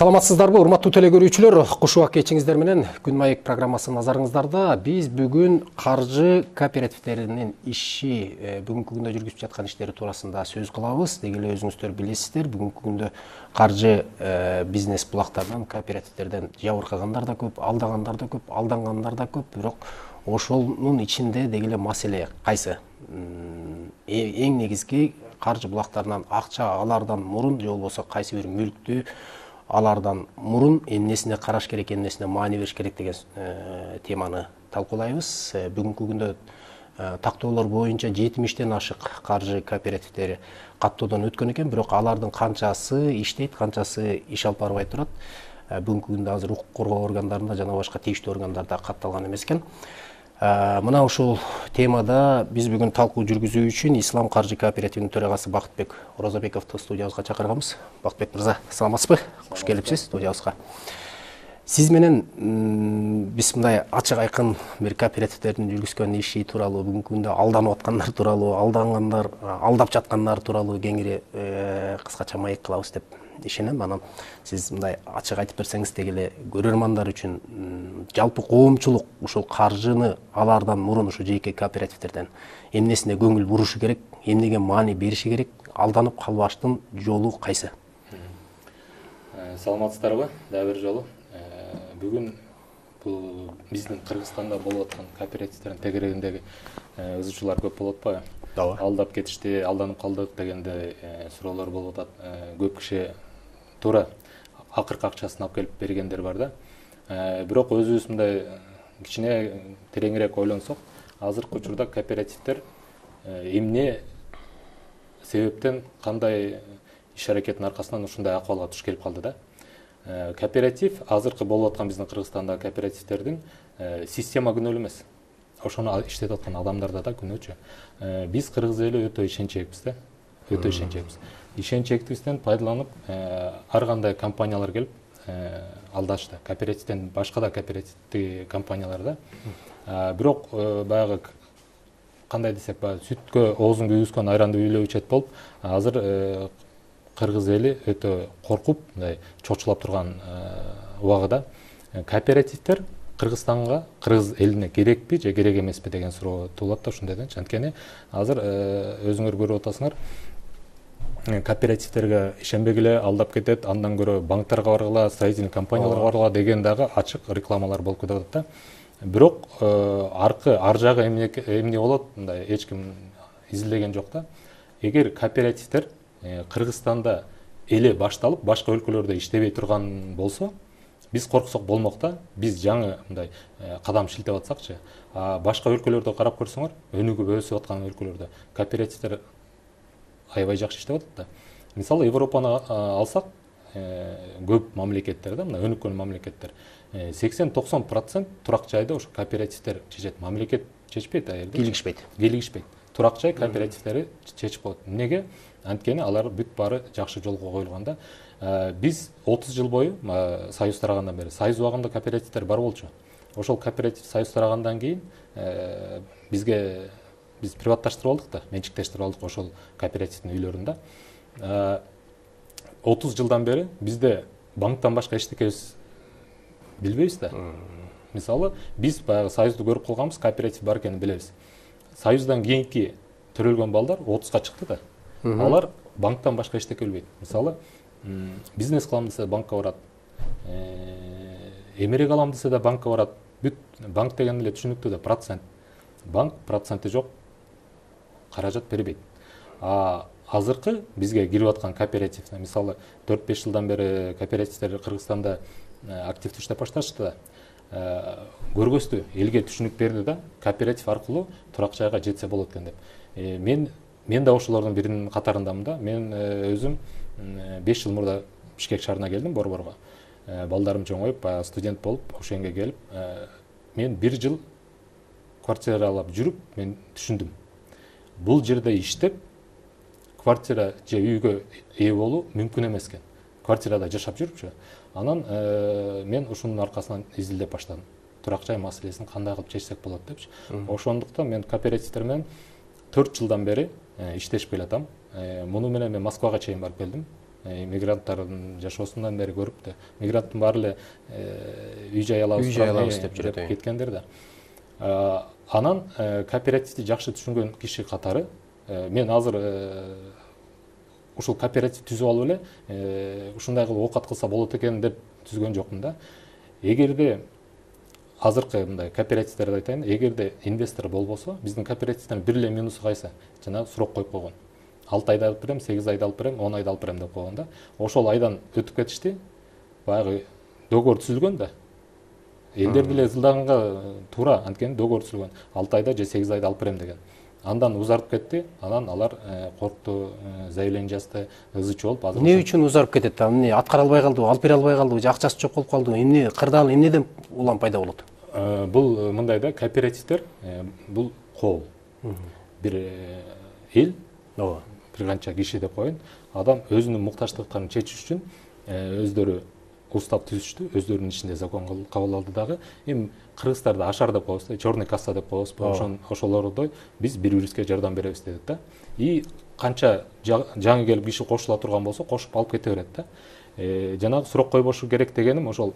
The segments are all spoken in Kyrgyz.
Саламатсыздарбы, урматтуу телекөрүүчүлөр? Куш убак кечиңиздер менен Күн маек программасы назарыңыздарда. Биз бүгүн каржы кооперативтеринин иши, бүгүнкү күндө жүргүзүп жаткан иштери туурасында сөз кылабыз. Деги эле өзүңүздөр билесиздер, бүгүнкү күндө каржы бизнес булактарынан, кооперативтерден жабыркагандар да көп, алдагандар да көп, алдангандар да көп. Бирок ошонун ичинде деги эле маселе кайсы? Эң негизги каржы булактарынан акча алардан мурун же болбосо кайсы бир мүлктү алардан мурун эмнесине караш керек, эмнесине маани бериш керек деген теманы талкуулайбыз. Бүгүнкү күндө тактоолор боюнча 70тен ашык каржы кооперативтери каттоодон өткөн экен, бирок алардын канчасы иштейт, канчасы иш алып барбай турат. Бүгүнкү күндө азыр укук коргоо органдарында жана башка тийиштүү органдарда катталган эмес экен. Мына ушул темада биз бүгүн талкуу жүргүзүү үчүн Ислам каржы кооперативинин төрагасы Бактбек Оразабековду студиябызга чакырганбыз. Бактбек мырза, саламатсызбы? Куш келипсиз студиябызга. Сиз менен биз мындай ачык айкын бир кооперативтердин жүргүзгөн иши тууралуу, бүгүнкү күндө алданып аткандар тууралуу, алдангандар, алдап жаткандар тууралуу кеңири кыскача маек кылабыз деп ишенем. Анан сиз мындай ачык айтып берсеңиз, деги эле көрөрмандар үчүн жалпы коомчулук ушул каржыны алардан мурун ушу жеке кооперативтерден эмнесине көңүл бурушу керек, эмнеге маани бериши керек, алданып калбаштын жолу кайсы? Саламатсыздарбы? Дагы бир жолу. Бүгүн бул биздин Кыргызстанда болуп аткан кооперативтердин тегерегиндеги ызчуулар көп болуп атпайбы? Алдап кетишти, алданып калдык дегенде суроолор болуп атат. Көп киши туура акыркы акчасын алып келип бергендер бар да. Бирок өзүбүз мындай кичине тереңирээк ойлонсок, азыркы учурда кооперативдер эмне себептен, кандай иш аракеттин аркасынан ушундай акыбалга туш келип калды да. Кооператив азыркы болуп аткан биздин Кыргызстандагы кооперативтердин система күнөөлүү эмес. Ошону иштетип аткан адамдарда да күнөөчү. Биз кыргыз эли өтө ишенчекпиз да. Өтө ишенчекпиз. Ишенчектибизден пайдаланып, ар кандай компаниялар келип алдашты. Кооперативден башка да кооперативдеги компаниялар да. Бирок баягы кандай десек, сүткө оозун күйгүзгөн айранды үйлөө ичет болуп, азыр кыргыз эли өтө коркуп, мындай чочулап турган убагыда кооперативдер Кыргызстанга, кыргыз элине керекпи же керек эмеспи деген суроо туулат да ушундайдан. Анткени азыр өзүңөр көрүп атасыңар, кооперативтерге ишенбегиле, алдап кетет, андан көрө банктарга баргыла, строительный компанияларга баргыла деген дагы ачык рекламалар болуп кетип атат да. Бирок ар жагы эмне болот, мындай эч ким изилдеген жок да. Эгер кооперативдер Кыргызстанда эле башталып, башка өлкөлөрдө иштебей турган болсо, биз корксок болмок да. Биз жаңы мындай кадам шилтеп атсакчы, башка өлкөлөрдө карап көрсөңөр, өнүгүп өсүп аткан өлкөлөрдө кооперативдер аябай жакшы иштеп атат да. Мисалы Европаны алсак, көп мамлекеттерде, мына өнүккөн мамлекеттер 80-90% турак жайды ошо кооперативдер чечет. Мамлекет чечпейт, кийлигишпейт. Турак жай кооперативдери чечип коет. Эмнеге? Анткени алар бүт баары жакшы жолго коюлган да. Биз 30 жыл бою Союз тарагандан бери, Союз убагында кооперативдер бар болчу. Ошол кооператив Союз тарагандан кийин биз приватташтырып алдык да, менчиктештирип алдык ошол кооперативдин үйлөрүн да. 30 жылдан бери бизде банктан башка эчтекебиз билбейбиз да. Мисалы, биз баягы Союзду көрүп калганбыз, кооператив бар экенин билебиз. Союздан кийинки төрөлгөн балдар 30га чыкты да. Алар банктан башка эчтеке билбейт. Мисалы, бизнес кылам десе банкка барат, эмерек алам десе да банкка барат. Бүт банк деген эле түшүнүктүү да, процент. Банк проценти жок, каражат бербейт. Азыркы бизге кирип аткан кооператив, мисалы 4-5 жылдан бери кооперативдер Кыргызстанда активдүү иштеп башташты да. Көргөздү, элге түшүнүк берди да, кооператив аркылуу турак жайга жетсе болот экен деп. Мен да ошолордун биринин катарындамын да. Мен өзүм 5 жыл мурда Бишкек шаарына келдим, Борборго. Балдарым чоңоюп, студент болуп, ошенге келип, мен 1 жыл квартиралап жүрүп, мен түшүндүм. Бул жерде иштеп, квартира же үйгө ээ болуу мүмкүн эмес экен. Квартирада жашап жүрүпчү. Анан мен ушунун аркасынан изилдеп баштадым. Турак жай маселесин кандай кылып чечсек болот депчи. Ошондуктан мен кооперативдер менен 4 жылдан бери иштешип келатам. Муну менен мен Москвага чейин барып келдим. мигранттардын жашоосундан бери көрүп да мигранттын баары эле үй жай алабыз деп жүрөт кеткендер да. Анан кооперативди жакшы түшүнгөн киши катары мен азыр ушул кооператив түзүп алып эле ушундай кылып оокат кылса болот экен деп түзгөн жокмун да. Эгерде азыркы мындай кооперативдерди айтайын, эгерде инвестор болбосо, биздин кооперативдин бир эле минусу кайсы? Жанагы сурок коюп койгон. 6 айда алып берем, 8 айда алып берем, 10 айда алып берем деп койгон да. Ошол айдан өтүп кетишти. Баягы договор түзүлгөн да. Элдер деле ызылдаганга туура, анткени договор түзүлгөн. 6 айда же 8 айда алып берем деген. Андан узарып кетти, анан алар коркту, заявление жазды, ызы чогулуп азыр. Эмне үчүн узарып кетет? Эмне аткара албай калдыбы, алып бере албай калдыбы, же акчасы жок болуп калдыбы? Эмне кырдаал, эмнеден улам пайда болот? Бул мындай да, кооперативдер бул кол. Бир эл, бир канча киши деп коеюн, адам өзүнүн муктаждыктарын чечиш үчүн өздөрү устав түзүштү, өздөрүнүн ичинде закон кабыл алды дагы. Эми кыргыздарда ашар деп коебуз да, черный касса деп коебуз. Ошолордой биз бири-бирибизге жардам беребиз дедик да. И канча жаңы келип киши кошула турган болсо, кошуп алып кете берет да. Жанагы сурок койбошу керек дегеним ошол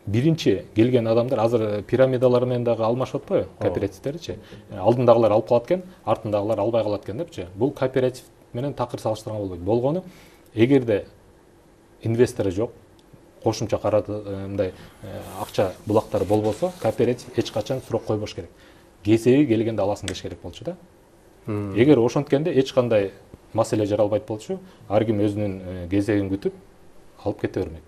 биринчи келген адамдар азыр пирамидалар менен дагы алмашып атпайбы кооперативдерчи. Алдындагылар алып калат экен, артындагылар албай калат экен депчи. Бул кооператив менен такыр салыштырган болбойт. Болгону эгерде инвестору жок, кошумча мындай акча булактары болбосо, кооператив эч качан сурок койбош керек. Кесеги келгенде аласың деш керек болчу да. Эгер ошонткенде эч кандай маселе жаралбайт болчу, ар ким өзүнүн кезегин күтүп алып кете бермек.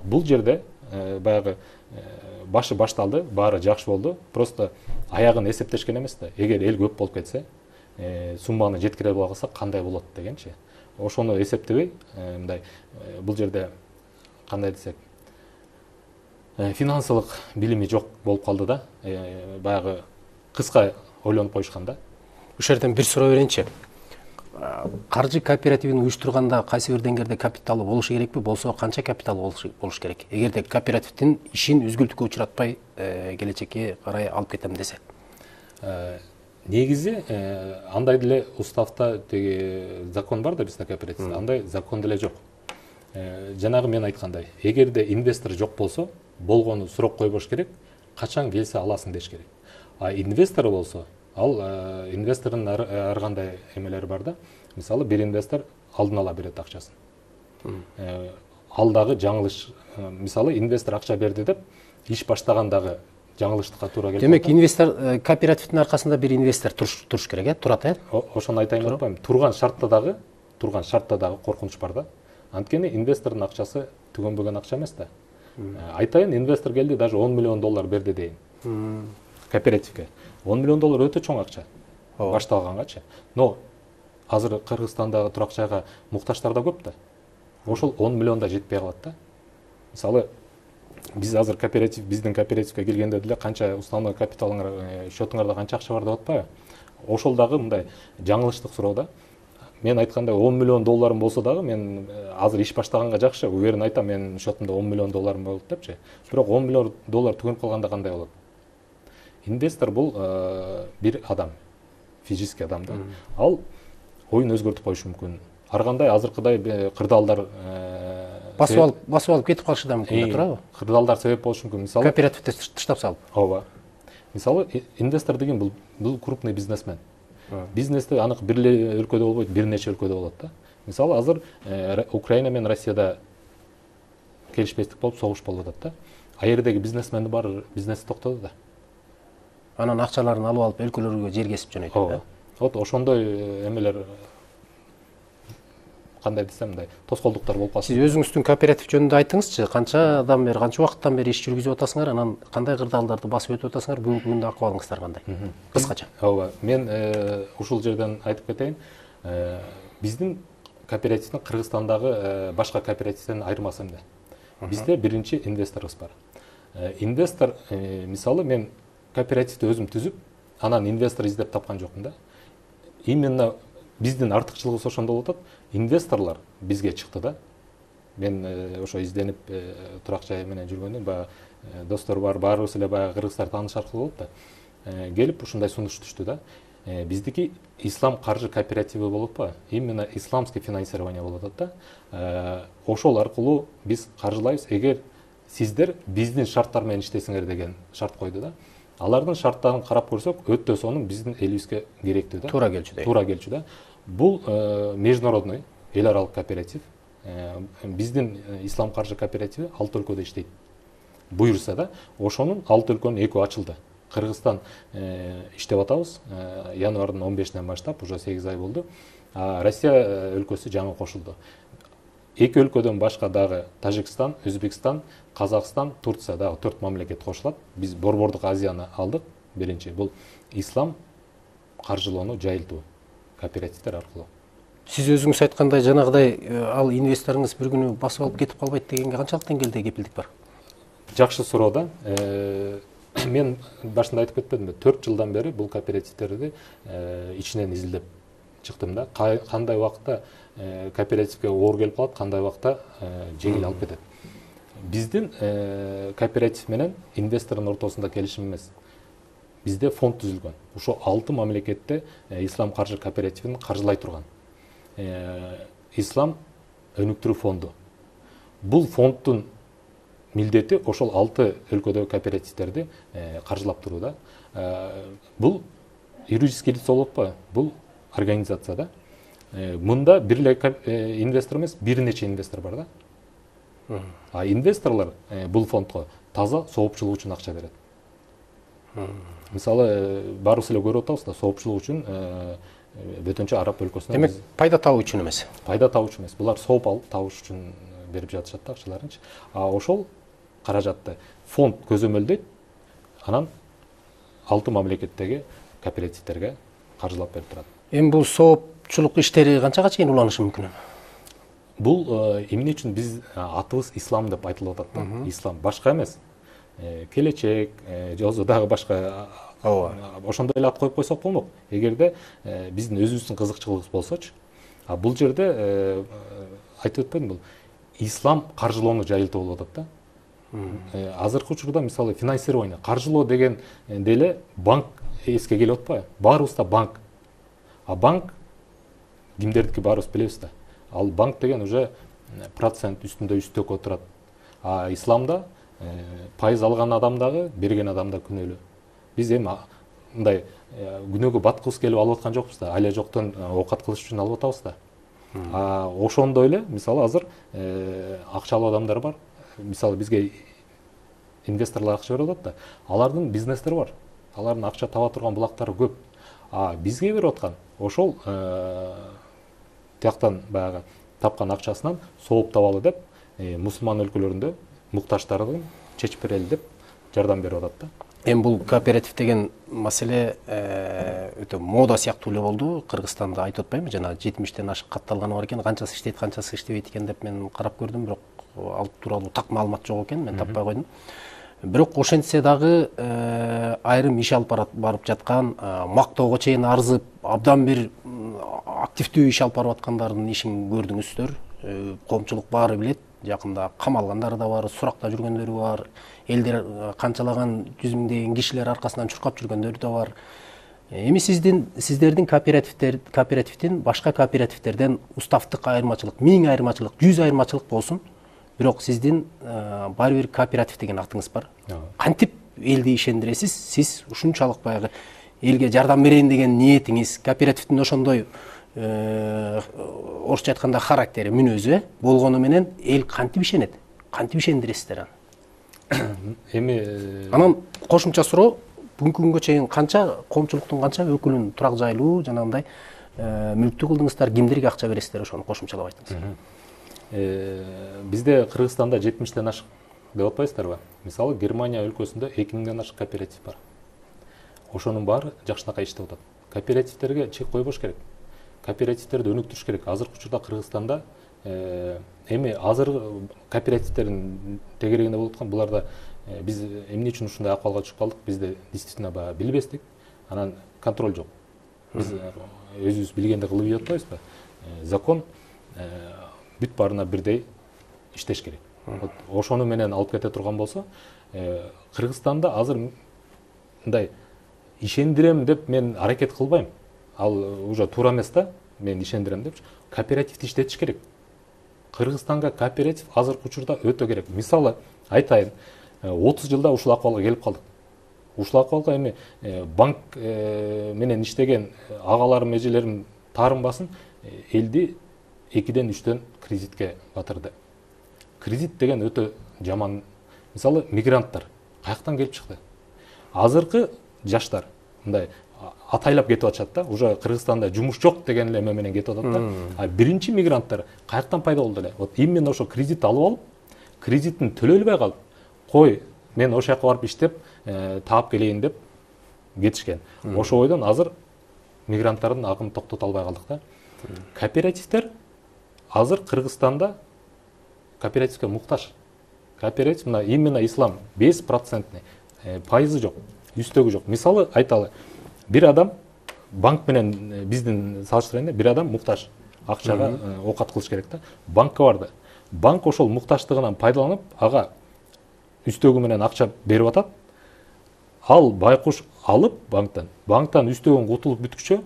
Бул жерде баягы башы башталды, баары жакшы болду. Просто аягын эсептешкен эмес да. Эгер эл көп болуп кетсе, сумманы жеткире албай калса кандай болот дегенчи. Ошону эсептебей, мындай бул жерде кандай десек, финансылык билими жок болуп калды да. Баягы кыска ойлонуп коюшкан да. Ушул жерден бир суроо берейинчи. Каржы кооперативин уюштурганда кайсы бир деңгээлде капиталы болушу керекпи? Болсо канча капиталы болуш керек? Эгерде кооперативдин ишин үзгүлтүккө учуратпай келечекке карай алып кетем десе. Негизи андай деле уставда теги закон бар да бизде кооперативде, андай закон деле жок. Жанагы мен айткандай, эгерде инвестор жок болсо, болгону сурок койбош керек, качан келсе аласың деш керек. Инвестор болсо, ал инвестордун ар кандай эмелери бар да. Мисалы бир инвестор алдын ала берет акчасын. Ал дагы жаңылыш, мисалы инвестор акча берди деп иш баштагандагы жаңылыштыкка туура келет. Демек, инвестор кооперативдин аркасында бир инвестор туруш керек, турат Ошону айтайын деп атпаймынбы? Турган шартта дагы коркунуч бар да. Анткени инвестордун акчасы түгөнбөгөн акча эмес да. Айтайын, инвестор келди, даже 10 миллион доллар берди дейин. Кооперативге. 10 миллион доллар өтө чоң акча. Башталгангачы. Но азыр Кыргызстандагы турак жайга муктаждар да көп да. Ошол 10 миллион да жетпей калат да. Мисалы, биз азыр биздин кооперативге келгенде деле канча уставной капиталыңар, счетуңарда канча акча бар деп атпайбы? Ошол дагы мындай жаңылыштык суроо да. Мен айткандай 10 миллион долларым болсо дагы мен азыр иш баштаганга жакшы, уверен айтам, мен счетумда 10 миллион долларым болот депчи. Бирок 10 миллион доллар түгөнүп калганда кандай болот? Инвестор бул бир адам, физический адам да. Ал оюн өзгөртүп коюшу мүмкүн. Ар кандай азыркыдай кырдаалдар басып алып кетип калышы да мүмкүн да, туурабы? Кырдаалдар себеп болушу мүмкүн. Мисалы кооперативди тыштап салып. Ооба. Мисалы инвестор деген бул крупный бизнесмен. Бизнесте анык бир эле өлкөдө болбойт, бир нече өлкөдө болот да. Мисалы азыр Украина менен Россияда келишпестик болуп согуш болуп атат да. А жердеги бизнесмендин баары бизнеси токтоду да. Анан акчаларын алып алып өлкөлөргө жер кесип жөнөйт да. Вот ошондой эмелер кандай десем мындай тоскоолдуктар болуп калат. Сиз өзүңүздүн кооператив жөнүндө айттыңызчы, канчадан бери, канча убакыттан бери иш жүргүзүп атасыңар, анан кандай кырдаалдарды басып өтүп атасыңар, бүгүнкү күндө акыбалыңыздар кандай? Кыскача. Ооба, мен ушул жерден айтып кетейин. Биздин кооперативдин Кыргызстандагы башка кооперативден айырмасы эмне? Бизде биринчи инвесторубуз бар. Инвестор, мисалы мен кооперативди өзүм түзүп, анан инвестор издеп тапкан жокмун да. Именно биздин артыкчылыгыбыз ошондо болуп атат. Инвесторлор бизге чыкты да. Мен ошо изденип турак жай менен жүргөндө баягы достор бар, баарыбыз эле баягы кыргыздар тааныш аркылуу болуп да. Келип ушундай сунуш түштү да. Биздики ислам каржы кооперативі болот па, именно исламский финансирование болот да. Ошол аркылуу биз каржылайбыз, эгер сиздер биздин шарттар менен иштесиңер деген шарт койду да. Алардын шарттарын карап көрсөк, өтө сонун биздин элибизге керектүү да. Туура келчү. Туура келчү да. Бул международный, эл аралык кооператив. Биздин ислам каржы кооперативи 6 өлкөдө иштейт. Буюрса да, ошонун 6 өлкөнүн 2 ачылды. Кыргызстан иштеп атабыз. Январдын 15-нен баштап уже 8 ай болду. Россия өлкөсү жаңы кошулду. 2 өлкөдөн башка дагы Тажикстан, Өзбекстан, Казакстан, Турция дагы 4 мамлекет кошулат. Биз Борбордук Азияны алдык. Биринчи бул ислам каржылоону жайылтуу кооперативдер аркылуу. Сиз өзүңүз айткандай жанагыдай ал инвесторуңуз бір күнү басып алып кетип калбайт дегенге канчалык деңгээлде кепилдик бар? Жакшы суроо да. Мен башында айтып кетпедимби, 4 жылдан бери бул кооперативтерди ичинен изилдеп чыктым да. Кандай убакытта кооперативге оор келип калат, кандай убакытта жеңил алып кетет. Биздин кооператив менен инвестордун ортосунда келишим эмес. Бизде фонд түзүлгөн. Ошо 6 мамлекетте ислам каржы кооперативин каржылай турган. Ислам өнүктүрүү фонду. Бул фонддун милдети ошол 6 өлкөдөгү кооперативтерди каржылап туруу да. Бул юридический лицо болуп па? Бул организация да. Мында бир эле инвестор эмес, бир нече инвестор бар да. Инвесторлор бул фондго таза соопчулук үчүн акча берет. Мисалы, баарыбыз эле көрүп атабыз да, соопчулук үчүн бөтөнчө араб өлкөсүнөн. Демек, пайда табуу үчүн эмес. Пайда табуу үчүн эмес. Булар сооп алып табыш үчүн берип жатышат да акчаларынчы. Ошол каражатты фонд көзөмөлдөйт, анан 6 мамлекеттеги кооперативтерге каржылап берип турат. Эми бул соопчулук иштери канчага чейин уланышы мүмкүн? Бул эмне үчүн биз атыбыз ислам деп айтылып атат да. Ислам башка эмес. Келечек, жозу дагы башка ошондой эле ат коюп койсок болмок. Эгерде биздин өзүбүздүн кызыкчылыгыбыз болсочу. Бул жерде айтып өтпөдүм, бул ислам каржылоону жайылтуу болуп атат да. Азыркы учурда мисалы финансирование, каржылоо деген деле банк эске келип атпайбы? Баарыбызда банк. Банк кимдердики баарыбыз билебиз да. Ал банк деген уже процент үстүндө үстөк отурат. Исламда пайыз алган адам дагы, берген адам да күнөөлүү. Биз эми мындай күнөөгө баткыбыз келип алып аткан жокпуз да. Айле жоктон оокат кылыш үчүн алып атабыз да. Ошондой эле мисалы азыр акчалуу адамдар бар. Мисалы бизге инвесторлор акча берип атат да. Алардын бизнестери бар. Алардын акча таба турган булактары көп. Бизге берип аткан ошол тияктан баягы тапкан акчасынан сооп табалы деп мусулман өлкөлөрүндө муктаждардын чечип берели деп жардам берип атат да. Эми бул кооператив деген маселе өтө мода сыяктуу эле болду. Кыргызстанда айтып атпаймынбы, жана 70тен ашык катталганы бар экен. Канчасы иштейт, канчасы иштебейт экен деп мен карап көрдүм, бирок ал тууралуу так маалымат жок экен, мен таппай койдум. Бирок ошентсе дагы айрым иш алып барып жаткан, мактоого чейин арзып, абдан бир активдүү иш алып барып аткандардын ишин көрдүңүздөр. Коомчулук баары билет. Жакында камалгандары да бар, суракта жүргөндөрү бар, элдер канчалаган жүз миңдеген кишилер аркасынан чуркап жүргөндөр да бар. Эми сиздердин кооперативдин башка кооперативтерден уставдык айырмачылык, 1000 айырмачылык, 100 айырмачылык болсун, бирок сиздин баары бир кооператив деген атыңыз бар. Кантип элди ишендиресиз? Сиз ушунчалык баягы элге жардам берейин деген ниетиңиз, кооперативдин ошондой орусча айтканда характери, мүнөзү болгону менен эл кантип ишенет? Кантип ишендиресиздер аны? Эми анан кошумча суроо, бүгүнкү күнгө чейин канча коомчулуктун канча өкүлүн турак жайлуу жанагындай мүлктүү кылдыңыздар, кимдерге акча бересиздер, ошону кошумчалап айтыңыз. Бизде Кыргызстанда 70тен ашык деп атпайсыздарбы? Мисалы Германия өлкөсүндө 2000ден ашык кооператив бар. Ошонун баары жакшынакай иштеп атат. Кооперативтерге чек койбош керек. Кооперативтерди өнүктүрүш керек. Азыркы учурда Кыргызстанда эми азыр кооперативтердин тегерегинде болуп аткан, буларда биз эмне үчүн ушундай акыбалга түшүп калдык? Бизде действительно баягы билбестик, анан контроль жок. Биз өзүбүз билгенди кылып ийип атпайбызбы? Закон бүт баарына бирдей иштеш керек. Ошону менен алып кете турган болсо, Кыргызстанда азыр мындай ишендирем деп мен аракет кылбайм. ал уже туура эмес да, мен ишендирем деп, кооперативди иштетиш керек. Кыргызстанга кооператив азыркы учурда өтө керек. Мисалы айтайын, 30 жылда ушул акыбалга келип калдык. Ушул акыбалга эми банк менен иштеген агаларым, эжелерим таарынбасын, элди 2-ден 3-төн кредитке батырды. Кредит деген өтө жаман. Мисалы мигранттар каяктан келип чыкты? Азыркы жаштар мындай атайлап кетип атышат да, уже Кыргызстанда жумуш жок деген эле эме менен кетип атат да. А биринчи мигранттар каяктан пайда болду эле? Вот именно ошо кредит алып алып, кредитин төлөй албай калып, кой мен ошол жака барып иштеп таап келейин деп кетишкен. Ошо ойдон азыр мигранттардын агымын токтото албай калдык да. Кооперативдер азыр Кыргызстанда кооперативге муктаж. Кооператив мына именно ислам 5%, пайызы жок, үстөгү жок. Мисалы айталы, бир адам банк менен биздин салыштырганда бир адам муктаж, акчага оокат кылыш керек да. Банкка барды. Банк ошол муктаждыгынан пайдаланып, ага үстөгү менен акча берип атат. Ал байкуш алып банктан үстөгүн кутулуп бүткүчө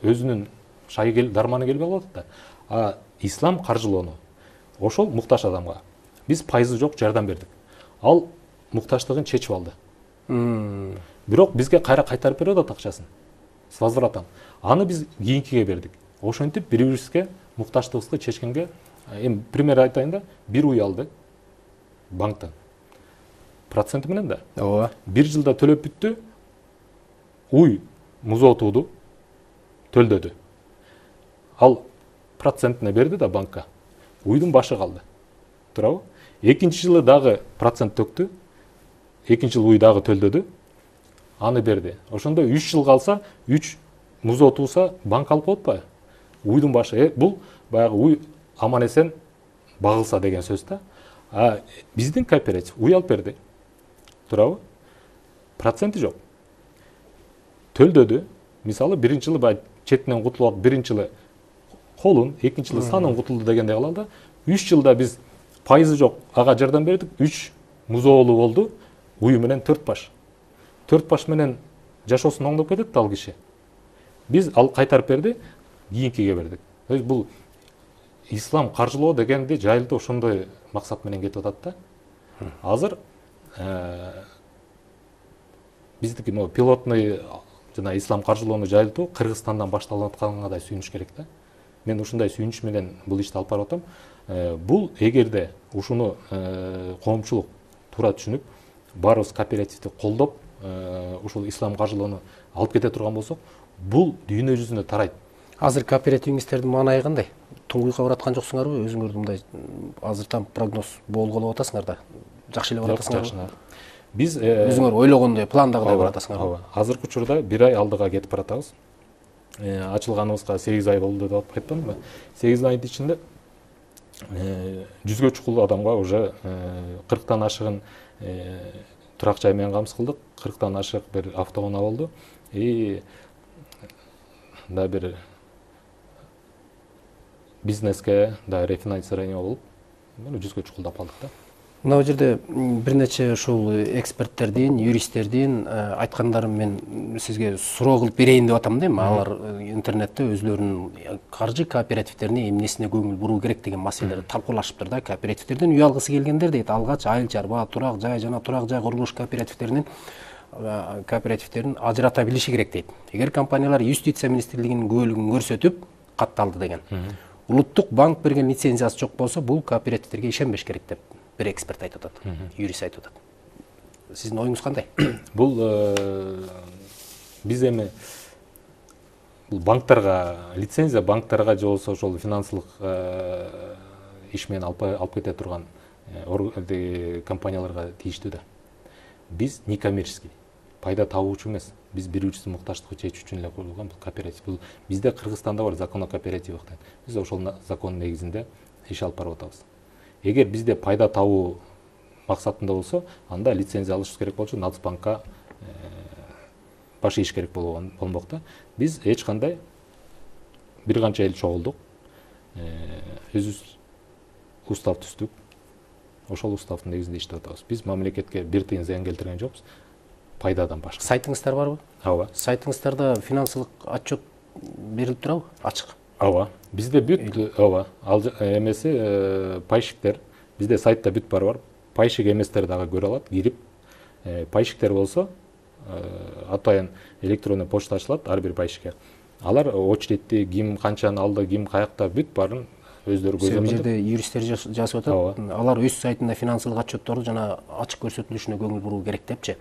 өзүнүн шайы дарманы келбей калат да. А ислам каржылоону ошол муктаж адамга биз пайызы жок жардам бердик. Ал муктаждыгын чечип алды. Бирок бизге кайра кайтарып берип атат акчасын. С возвратом. Аны биз кийинкиге бердик. Ошентип бири-бирибизге муктаждыгыбызды чечкенге, эми пример айтайын да, бир уй алды банктан. Проценти менен да. Ооба. 1 жылда төлөп бүттү. Уй музотууду төлдөдү. Ал процентине берди да банкка. Уйдун башы калды. Туурабы? Экинчи жылы дагы процент төктү. Экинчи жылы уй дагы төлдөдү. Аны берди. Ошондо 3 жыл калса, 3 музотууса банк алып коет атпайбы? Уйдун башы. Бул баягы уй аман эсен багылса деген сөз да. А биздин кооператив уй алып берди. Туурабы? Проценти жок. Төлдөдү. Мисалы биринчи жылы бай четинен кутулуп, биринчи жылы колун, экинчи жылы санын кутулду дегендей калды. 3 жылда биз пайызы жок ага жардам бердик. 3 музоолу болду. Уй менен 4 баш. 4 баш менен жашоосун оңдоп кетет ал киши. Биз ал кайтарып берди, кийинкиге бердик. То есть бул ислам каржылоо дегенди жайылтуу ошондой максат менен кетип атат да. Азыр биздики могу пилотный жана ислам каржылоону жайылтуу Кыргызстандан башталып атканга да сүйүнүш керек да. Мен ушундай сүйүнүч менен бул ишти алып барып атам. Бул эгерде ушуну коомчулук туура түшүнүп, баарыбыз кооперативди колдоп, ушул ислам каржылоону алып кете турган болсок, бул дүйнө жүзүнө тарайт. Азыр кооперативиңиздердин маанайы кандай? Туңгуйга бараткан жоксуңарбы? Өзүңөрдү мындай азыртан прогноз болголоп атасыңар да. Жакшы эле баратасыңарбы? Биз өзүңөр ойлогондой, пландагыдай баратасыңарбы? Ооба. Азыркы учурда 1 ай алдыга кетип баратабыз. Ачылганыбызга 8 ай болду деп айтпадымбы? 8 айдын ичинде 100гө чукул адамга уже 40тан ашыгын турак жай менен камсыз кылдык. 40тан ашык бир автоунаа болду. Да бир бизнеске да рефинансирование болуп, 100гө чукулдап калдык да. Мына жерде бир нече ушул эксперттердин, юристтердин айткандарын мен сизге суроо кылып берейин деп атам да. Алар интернетте өзлөрүнүн каржы кооперативтерине эмнесине көңүл буруу керек деген маселелерди талкуулашыптыр да. Кооперативтерден үй алгысы келгендер дейт, алгач айыл чарба, турак жай жана турак жай курулуш кооперативтерин ажырата билиши керек дейт. Эгер компаниялар юстиция министрлигинин күбөлүгүн көрсөтүп катталды деген. Улуттук банк берген лицензиясы жок болсо, бул кооперативтерге ишенбеш керек деп бир эксперт айтып атат, юрист айтып атат. Сиздин оюңуз кандай? Бул биз эми бул банктарга лицензия, банктарга же болбосо ошол финансылык иш менен алып кете турган компанияларга тийиштүү да. Биз некоммерческий, пайда табуучу эмес. Биз бири-бирибиздин муктаждыгын чечүү үчүн эле курулган бул кооператив. Бул бизде Кыргызстанда бар закон о кооперативах дейт. Биз ошол закон негизинде иш алып барып атабыз. Эгер бизде пайда табуу максатында болсо, анда лицензия алыш керек болчу, Нацбанкка баш ийиш керек болмок да. Биз эч кандай бир канча эл чогулдук, өзүбүз устав түздүк. Ошол уставдын негизинде иштеп атабыз. Биз мамлекетке бир тыйын зыян келтирген жокпуз. Пайдадан башка. Сайтыңыздар барбы? Ооба. Сайтыңыздарда финансылык отчет берилип турабы ачык? Ооба. Бизде бүт ооба. Ал эмеси пайщиктер бизде сайтта бүт бар. Пайщик эместер дагы көрө алат, кирип. Пайщиктер болсо атайын электронный почта ачылат ар бир пайщикке. Алар очередти ким канчаны алды, ким каякта бүт барын өздөрү көзөмөлдөп. Бул жерде юристтер жазып атат. Алар өз сайтында финансылык отчетторду жана ачык көрсөтүлүшүнө көңүл буруу керек депчи.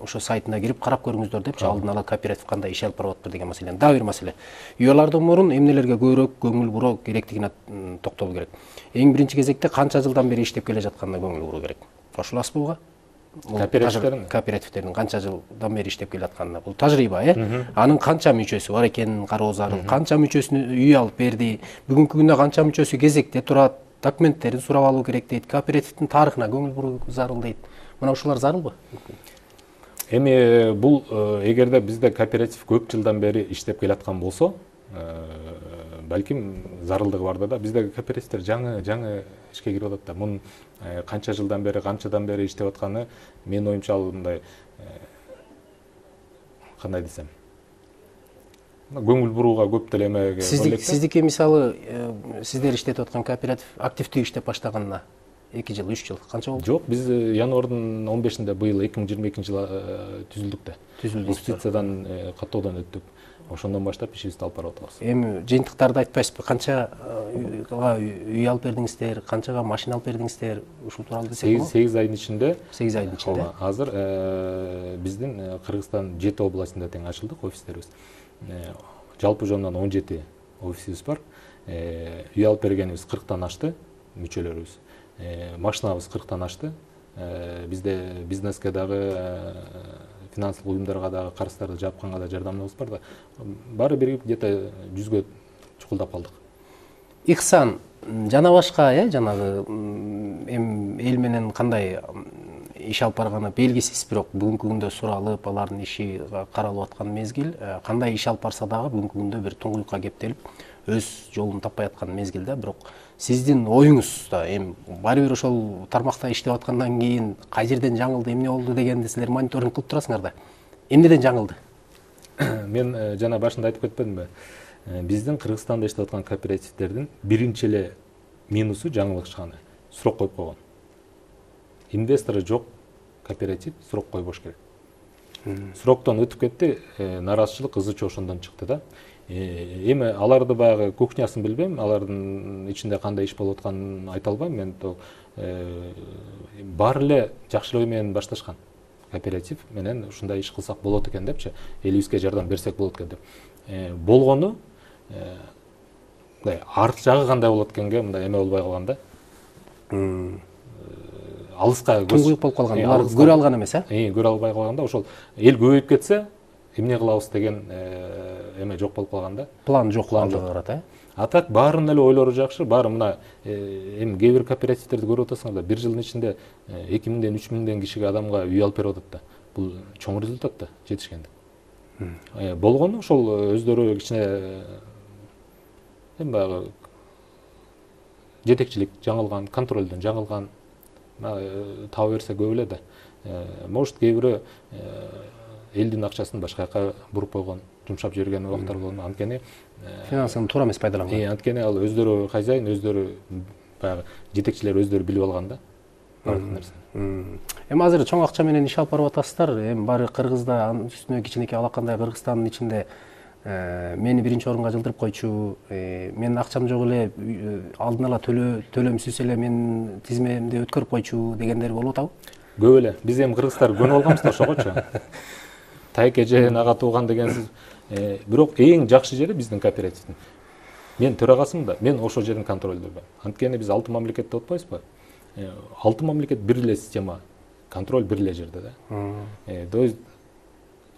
Ошо сайтына кирип карап көрүңүздөр депчи, алдын ала кооператив кандай иш алып барып атпыр деген маселени. Дагы бир маселе. Уялардан мурун эмнелерге көбүрөөк көңүл буруу керектигине токтолуу керек. Эң биринчи кезекте канча жылдан бери иштеп келе жатканына көңүл буруу керек. Кошуласызбы буга? Кооперативтердин канча жылдан бери иштеп келе жатканына. Бул тажрыйба, Анын канча мүчөсү бар экенин кароо зарыл. Канча мүчөсүнө үй алып берди. Бүгүнкү күндө канча мүчөсү кезекте турат, документтерин сурап алуу керек дейт. Кооперативдин тарыхына көңүл буруу зарыл дейт. Мына ушулар зарылбы? Эми бул эгерде бизде кооператив көп жылдан бери иштеп келаткан болсо, балким зарылдыгы бар да. Бизде кооперативдер жаңы ишке кирип атат да. Мунун канча жылдан бери, канчадан бери иштеп атканы менин оюмча мындай кандай десем, көңүл бурууга көп деле эме. Сиздики мисалы сиздер иштетип аткан кооператив активдүү иштеп баштаганына 2 жыл, 3 жыл канча болду? Жок, биз январдын 15-inde быйыл 2022-жылы түзүлдүк да. Инвестициядан каттоодон өттүк. Ошондон баштап ишибизди алып барып атабыз. Эми жыйынтыктарды айтпайсызбы? Канчага үй алып бердиңиздер, канчага машина алып бердиңиздер? Ушул тууралуу десек болобу? 8 айдын ичинде. 8 айдын ичинде. Азыр биздин Кыргызстан 7 областында тең ачылдык офистерибиз. Жалпы жонунан 17 офисибиз бар. Үй алып бергенибиз 40тан ашты мүчөлөрүбүз. Машинабыз 40тан ашты. Бизде бизнеске дагы финансылык уюмдарга дагы карыздарды жапканга да жардамыбыз бар да. Баары бир где-то 100гө чукулдап калдык. Ихсан жана башка, жанагы эл менен кандай иш алып барганы белгисиз, бирок бүгүнкү күндө суралып, алардын иши каралып аткан мезгил, кандай иш алып барса дагы бүгүнкү күндө бир туңгуюкка кептелип, өз жолун таппай аткан мезгилде, бирок сиздин оюңузда эми баары бир ошол тармакта иштеп аткандан кийин кай жерден жаңылды, эмне болду дегенди силер мониторинг кылып турасыңар да. Эмнеден жаңылды? Мен жана башында айтып кетпедимби? Биздин Кыргызстанда иштеп аткан кооперативдердин биринчи эле минусу жаңылышканы. Сурок коюп койгон. Инвестору жок кооператив сурок койбош керек. Суроктон өтүп кетти, нааразычылык, ызы-чуу ошондон чыкты да. Эми аларды баягы кухнясын билбейм, алардын ичинде кандай иш болуп атканын айта албайм. Мен баары эле жакшы ой менен башташкан. Кооператив менен ушундай иш кылсак болот экен депчи, элибизге жардам берсек болот экен деп. Болгону мындай арт жагы кандай болот экенге мындай эме болбой калган да. Алыска туңгуюк болуп калган. Булар көрө алган эмес, көрө албай калганда, ошол эл көбөйүп кетсе, эмне кылабыз деген эме жок болуп калган да. План жок алдыга карата, А так баарынын эле ойлору жакшы, баары мына эми кээ бир кооперативтерди көрүп атасыңар да, бир жылдын ичинде 2000ден 3000ден кишиге адамга үй алып берип атат да. Бул чоң результат да, жетишкенди. Болгону ошол өздөрү кичине эми баягы жетекчилик жаңылган, контролдон жаңылган таба берсе көп эле да. Может кээ бирөө элдин акчасын башка жака буруп койгон, жумшап жиберген убактар болгон. Анткени финансыны туура эмес пайдаланган. Анткени ал өздөрү хозяин, өздөрү баягы жетекчилер өздөрү билип алган да. Эми азыр чоң акча менен иш алып барып атасыздар. Эми баары Кыргызда, анын үстүнө кичинекей алакандай Кыргызстандын ичинде мени биринчи орунга жылдырып койчу, менин акчам жок эле, алдын ала төлөмсүз эле менин тизмемди өткөрүп койчу дегендер болуп атабы? Көп эле. Биз эми кыргыздар көнүп алганбыз да ошогочу. Тайке же ага тууган дегенсиз. Бирок эң жакшы жери биздин кооперативдин. Мен төрагасымын да, мен ошол жердин контролдойм. Анткени биз 6 мамлекетте отпойбузбу? 6 мамлекет бир эле система, контроль бир эле жерде да. То есть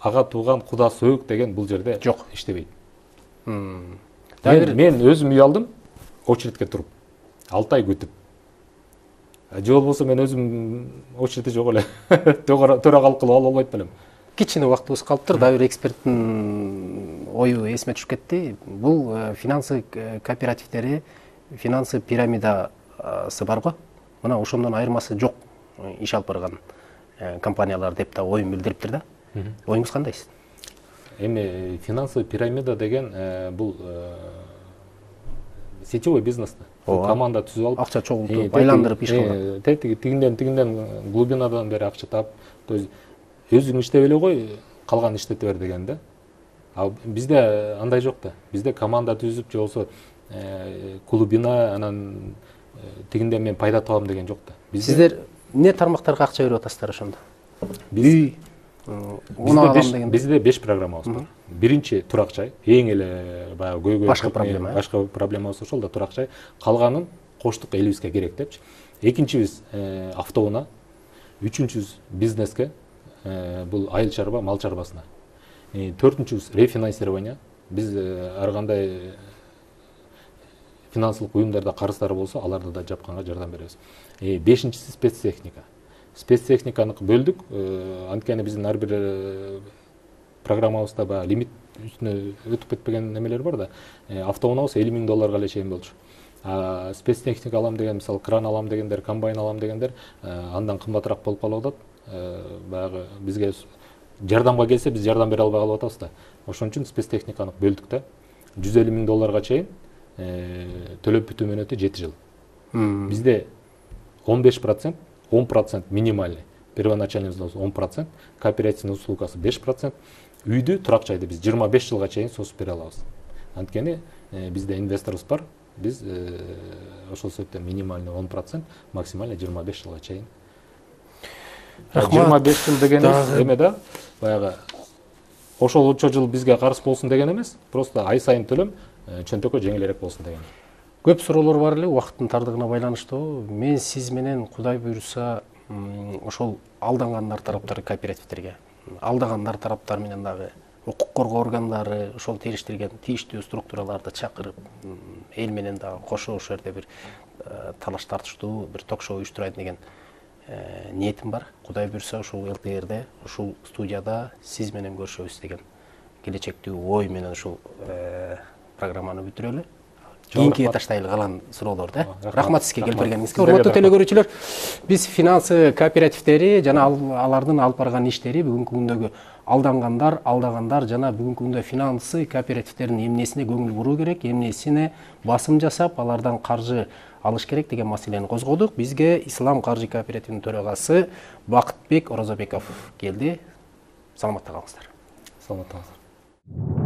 ага тууган куда сөөк деген бул жерде жок, иштебейт. Мен өзүм үй алдым, очередке туруп, 6 ай күтүп. Же болбосо мен өзүм очередте жок эле төрагалык кылып ала албайт белем. Кичине убактыбыз калыптыр, дагы бир эксперттин ою эсиме түшүп кетти. Бул финансы кооперативдери, финансы пирамидасы барго? Мына ошондон айырмасы жок иш алып барган компаниялар деп да оюн билдириптир да. Оюңуз кандай? эми финансовый пирамида деген бул сетевой бизнес да. Команда түзүп алып, акча чогултуп, айландырып иш кылган. Тигинден глубинадан бери акча таап, то есть өзүң иштеп эле кой, калган иштете бер деген да. А бизде андай жок да. Бизде команда түзүп, же болсо клубина, анан тигинден мен пайда табам деген жок да. Сиздер эмне тармактарга акча берип атасыздар ошондо? Үй, Бизде 5 программабыз бар. Биринчи турак жай, эң эле баягы көйгөй башка проблемабыз ошол да турак жай. Калганын коштук элибизге керек депчи. Экинчибиз автоунаа, үчүнчүбүз бизнеске, бул айыл чарба, мал чарбасына. Төртүнчүбүз рефинансирование. Биз ар кандай финансылык уюмдарда карыздары болсо, аларды да жапканга жардам беребиз. Бешинчиси спецтехника. Спецтехниканы бөлдүк. Анткени биздин ар бир программабызда баягы лимит үстүнө өтүп кетпеген немелер бар да. Автоунаабыз $50,000 эле чейин болчу. Спецтехника алам деген, мисалы кран алам дегендер, комбайн алам дегендер, андан кымбатыраак болуп калып атат. Баягы бизге жардамга келсе, биз жардам бере албай калып атабыз да. Ошон үчүн спецтехниканы бөлдүк да. $150,000 чейин төлөп бүтүү мөөнөтү 7 жыл. Бизде 15%, 10% минимальный. Первоначальный взнос 10%, кооперативный услугасы 5%. Үйдү, турак жайды биз 25 жылга чейин сосуп бере алабыз. Анткени бизде инвесторубуз бар. Биз ошол себептен минимальный 10%, максимально 25 жылга чейин. 25 жыл деген эме да, баягы ошолчо жыл бизге карыз болсун деген эмес, просто ай сайын төлөм чөнтөккө жеңилирээк болсун деген. Көп суроолор бар эле, убакыттын тардыгына байланыштуу. Мен сиз менен Кудай буйруса ошол алдангандар тараптары кооперативтерге, алдагандар тараптар менен дагы укук коргоо органдары ошол териштирген тийиштүү структураларды чакырып, эл менен дагы кошо ошол жерде бир талаш тартыштуу бир ток-шоу уюштурайын деген ниетим бар. Кудай буйруса ушул ЛТРде, ушул студияда сиз менен көрүшөбүз деген келечектүү ой менен ушул программаны бүтүрөлү. Кийинкиге таштайлы калган суроолорду. Рахмат сизге келип бергениңизге. Урматтуу телекөрүүчүлөр, биз финансы кооперативдери жана алардын алып барган иштери, бүгүнкү күндөгү алдагандар жана бүгүнкү күндө финансы кооперативдердин эмнесине көңүл буруу керек, эмнесине басым жасап, алардан каржы алыш керек деген маселени козгодук. Бизге Ислам каржы кооперативинин төрагасы Бакытбек Орозобеков келди. Саламатта калыңыздар. Саламатта калыңыздар.